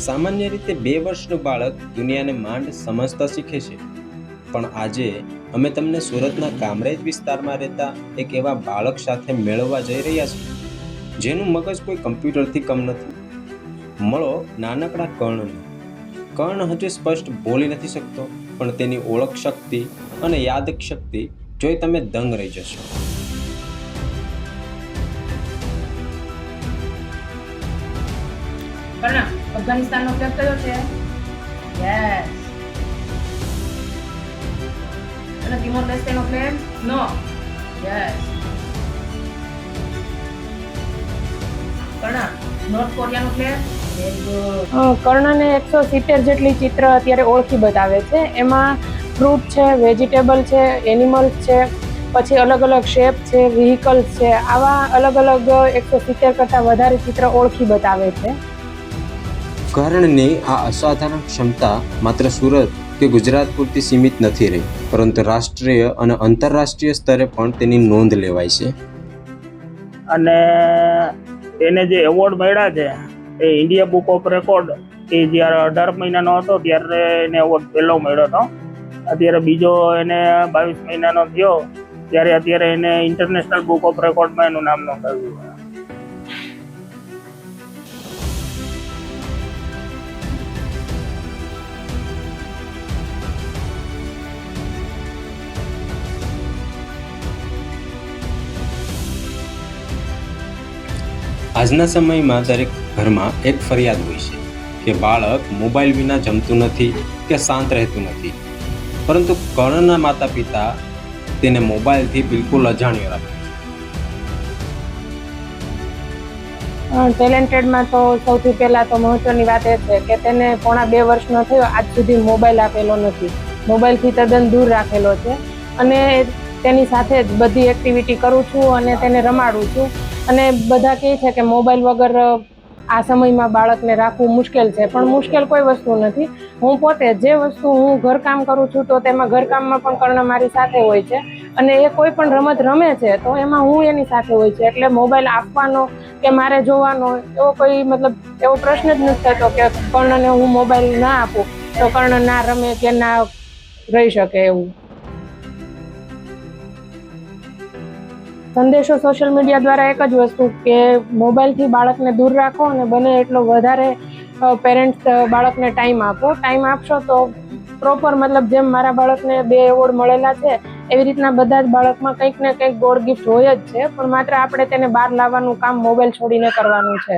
સામાન્ય રીતે 2 વર્ષનું બાળક દુનિયાને માંડ સમજતા શીખે છે, પણ આજે અમે તમને સુરતના કામરેજ વિસ્તારમાં રહેતા એક એવા બાળક સાથે મેળવવા જઈ રહ્યા છીએ, જેનું મગજ કોઈ કમ્પ્યુટરથી કમ નથી. મળો નાનકડા કર્ણને. કર્ણ હજી સ્પષ્ટ બોલી નથી શકતો, પણ તેની ઓળખ શક્તિ અને યાદ શક્તિ જોઈ તમે દંગ રહી જશો. કર્ણ, અફઘાનિસ્તાનનો ફ્લેગ કયો છે? યસ. અને તિમોર લેસ્ટેનો flag? No. Yes. Karna, north કોરિયાનો ફ્લેગ? Very good. કર્ણને 170 જેટલી ચિત્ર અત્યારે ઓળખી બતાવે છે. એમાં ફ્રૂટ છે, વેજીટેબલ છે, એનિમલ્સ છે, પછી અલગ અલગ શેપ છે, વ્હીકલ્સ છે. આવા અલગ અલગ 170 કરતાં વધારે ચિત્ર ઓળખી બતાવે છે. કર્ણની આ અસાધારણ ક્ષમતા માત્ર સુરત કે ગુજરાત પૂરતી સીમિત નથી રહી, પરંતુ રાષ્ટ્રીય અને આંતરરાષ્ટ્રીય સ્તરે પણ તેની નોંધ લેવાય છે. અને એને જે એવોર્ડ મળ્યા છે એ ઇન્ડિયા બુક ઓફ રેકોર્ડ, એ જ્યારે 18 મહિનાનો હતો ત્યારે એને એવોર્ડ પહેલો મળ્યો હતો. અત્યારે બીજો એને 22 મહિનાનો થયો ત્યારે અત્યારે એને ઇન્ટરનેશનલ બુક ઓફ રેકોર્ડમાં એનું નામ નોંધાવ્યું. આજના સમયમાં દરેક ઘરમાં એક ફરિયાદ હોય છે કે બાળક મોબાઈલ વિના જમતું નથી કે શાંત રહેતું નથી, પરંતુ કર્ણના માતા પિતા તેને મોબાઈલથી બિલકુલ અજાણ્યો રાખે છે. ટેલેન્ટેડમાં તો સૌથી પહેલાં તો મહત્ત્વની વાત એ છે કે તેને પોણા 2 વર્ષનો થયો આજ સુધી મોબાઈલ આપેલો નથી. મોબાઈલથી તદ્દન દૂર રાખેલો છે અને તેની સાથે જ બધી એક્ટિવિટી કરું છું અને તેને રમાડું છું. અને બધા કહે છે કે મોબાઈલ વગર આ સમયમાં બાળકને રાખવું મુશ્કેલ છે, પણ મુશ્કેલ કોઈ વસ્તુ નથી. હું પોતે જે વસ્તુ હું ઘરકામ કરું છું તો તેમાં ઘરકામમાં પણ કર્ણ મારી સાથે હોય છે અને એ કોઈ પણ રમત રમે છે તો એમાં હું એની સાથે હોય છે. એટલે મોબાઈલ આપવાનો કે મારે જોવાનો એવો કોઈ એવો પ્રશ્ન જ નથી થતો કે કર્ણને હું મોબાઈલ ના આપું તો કર્ણ ના રમે કે ના રહી શકે એવું. સંદેશો સોશિયલ મીડિયા દ્વારા એક જ વસ્તુ કે મોબાઈલથી બાળકને દૂર રાખો અને બને એટલો વધારે પેરેન્ટ્સ બાળકને ટાઈમ આપો. ટાઈમ આપશો તો પ્રોપર જેમ મારા બાળકને 2 એવોર્ડ મળેલા છે એવી રીતના બધા જ બાળકમાં કંઈક ને કંઈક ગોડ ગિફ્ટ હોય જ છે, પણ માત્ર આપણે તેને બહાર લાવવાનું કામ મોબાઈલ છોડીને કરવાનું છે.